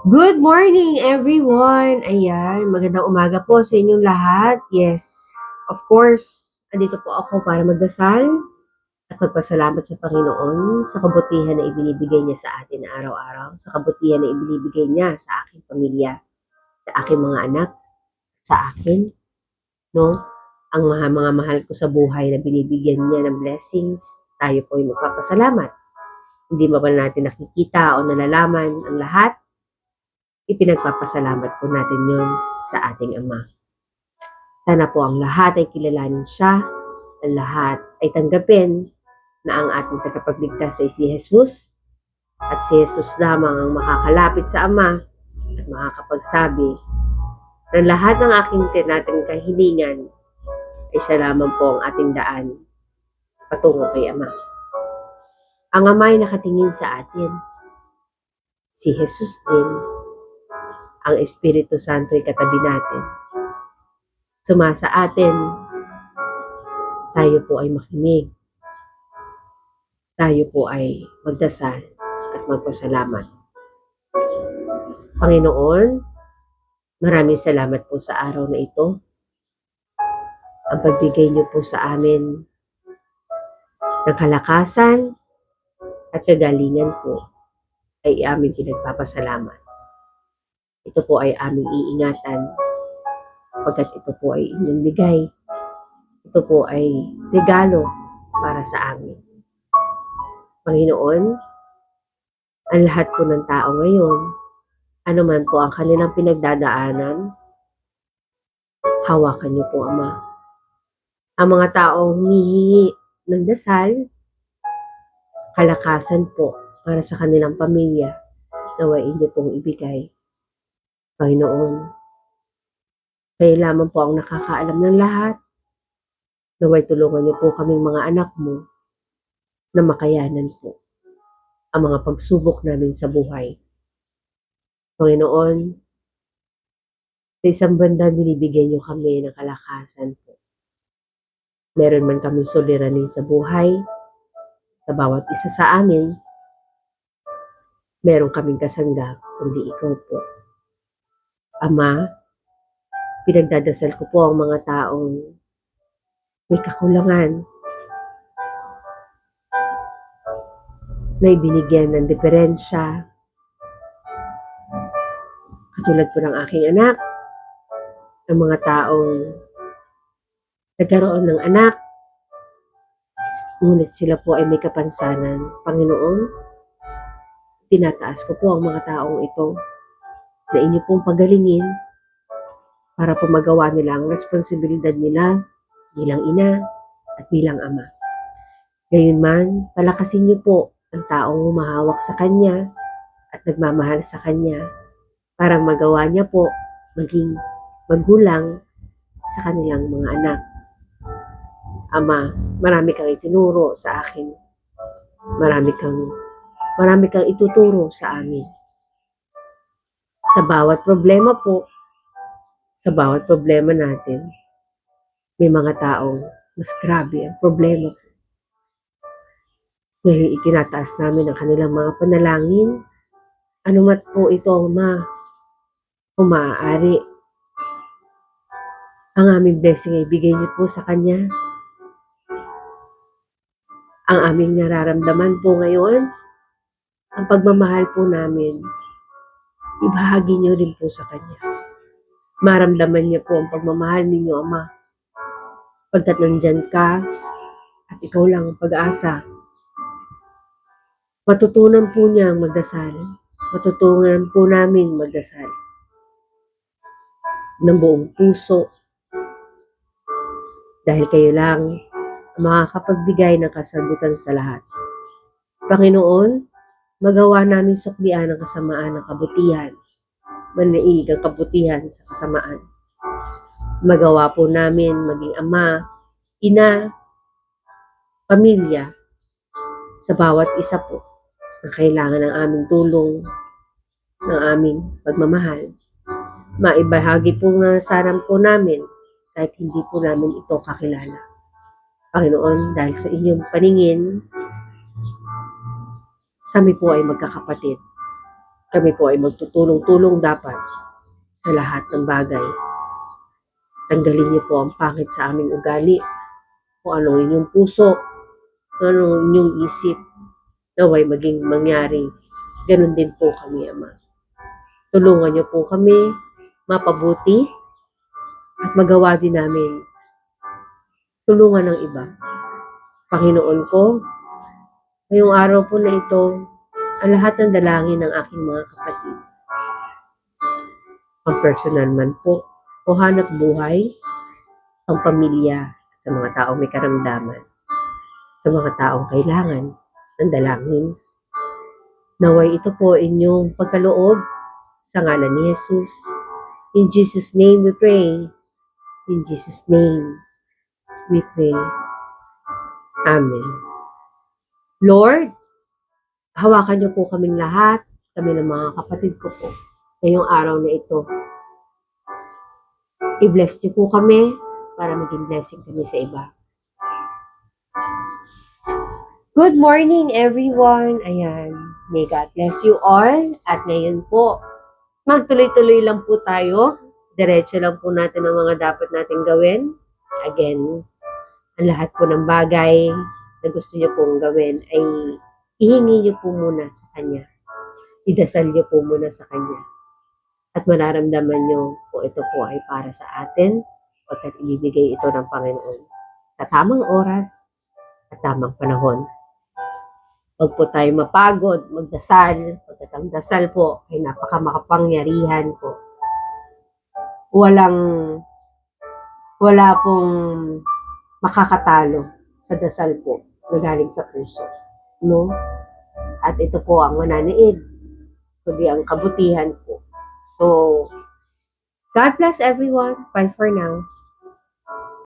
Good morning, everyone! Ayan, magandang umaga po sa inyong lahat. Yes, of course, andito po ako para magdasal at magpasalamat sa Panginoon sa kabutihan na ibinibigay niya sa atin na araw-araw, sa kabutihan na ibinibigay niya sa aking pamilya, sa aking mga anak, sa akin, no? Ang mga mahal ko sa buhay na binibigyan niya ng blessings, tayo po ay magpapasalamat. Hindi ba natin nakikita o nalalaman ang lahat? Ipinagpapasalamat po natin yon sa ating Ama. Sana po ang lahat ay kilalanin siya, ang lahat ay tanggapin na ang ating tagapagligtas ay si Jesus at si Jesus lamang ang makakalapit sa Ama at makakapagsabi na lahat ng nating kahilingan ay siya lamang po ang ating daan patungo kay Ama. Ang Ama ay nakatingin sa atin. Si Jesus din, ang Espiritu Santo ay katabi natin. Sumasa atin, tayo po ay makinig. Tayo po ay magdasal at magpasalamat. Panginoon, maraming salamat po sa araw na ito. Ang pagbigay niyo po sa amin ng kalakasan at kagalingan po ay aming pinagpapasalamat. Ito po ay aming iingatan pagkat ito po ay inyong bigay. Ito po ay regalo para sa amin. Panginoon, ang lahat po ng tao ngayon, ano man po ang kanilang pinagdadaanan, hawakan niyo po, Ama. Ang mga taong humihingi ng dasal, kalakasan po para sa kanilang pamilya, naway inyo pong ibigay. Panginoon, kayo lamang po ang nakakaalam ng lahat. Naway tulungan niyo po kaming mga anak mo na makayanan po ang mga pagsubok namin sa buhay. Panginoon, sa isang banda binibigyan niyo kami ng kalakasan po. Meron man kami suliranin sa buhay, sa bawat isa sa amin, meron kaming kasanggap, kundi ikaw po. Ama, pinagdadasal ko po ang mga taong may kakulangan na ibinigyan ng diferensya. Katulad po ng aking anak, ang mga taong nagkaroon ng anak, ngunit sila po ay may kapansanan. Panginoon, tinataas ko po ang mga taong ito na inyo pong pagalingin para po magawa nila ang responsibilidad nila bilang ina at bilang ama. Gayunman, palakasin niyo po ang taong humahawak sa kanya at nagmamahal sa kanya para magawa niya po maging magulang sa kanilang mga anak. Ama, marami kang itinuro sa akin. Marami kang ituturo sa amin. Sa bawat problema po, sa bawat problema natin, may mga taong mas grabe ang problema po. Ngayon itinataas namin ang kanilang mga panalangin. Anumat po ito, Ama, kung maaari, ang aming blessing ay bigay niyo po sa Kanya. Ang aming nararamdaman po ngayon, ang pagmamahal po namin, ibahagi niyo rin po sa Kanya. Maramdaman niya po ang pagmamahal ninyo, Ama. Pagkat nandyan ka at ikaw lang ang pag-asa, matutunan po niya ang magdasal. Matutunan po namin magdasal ng buong puso dahil kayo lang ang makakapagbigay ng kasagutan sa lahat. Panginoon, magawa namin suklian ang kasamaan ng kabutihan, manaig ang kabutihan sa kasamaan. Magawa po namin maging ama, ina, pamilya, sa bawat isa po na kailangan ng aming tulong, ng aming pagmamahal. Maibahagi po nga sana po namin kahit hindi po namin ito kakilala. Panginoon, dahil sa inyong paningin, kami po ay magkakapatid. Kami po ay magtutulong-tulong dapat sa lahat ng bagay. Tanggalin niyo po ang pangit sa aming ugali, kung anong inyong puso, kung anong inyong isip, naway maging mangyari. Ganun din po kami, Ama. Tulungan niyo po kami mapabuti at magawa din namin tulungan ng iba. Panginoon ko, ngayong araw po na ito, ang lahat ng dalangin ng aking mga kapatid, ang personal man po, o hanap buhay, ang pamilya, at sa mga taong may karamdaman, sa mga taong kailangan ng dalangin. Naway ito po inyong pagkaloob sa ngalan ni Jesus. In Jesus' name we pray. In Jesus' name we pray. Amen. Lord, hawakan niyo po kaming lahat, kami ng mga kapatid ko po, ngayong araw na ito. I-bless niyo po kami para maging blessing kami sa iba. Good morning, everyone. Ayan. May God bless you all. At ngayon po, magtuloy-tuloy lang po tayo. Diretso lang po natin ang mga dapat natin gawin. Again, ang lahat po ng bagay na gusto niyo pong gawin ay ihingi niyo po muna sa Kanya. Idasal niyo po muna sa Kanya. At mararamdaman niyo po ito po ay para sa atin pagkat ibibigay ito ng Panginoon sa tamang oras at tamang panahon. Huwag po tayo mapagod, magdasal. Pagkat ang dasal po ay napakamakapangyarihan po. Wala pong makakatalo sa dasal po na galing sa puso. No? At ito po ang mananaid, kundi ang kabutihan po. So, God bless everyone. Bye for now.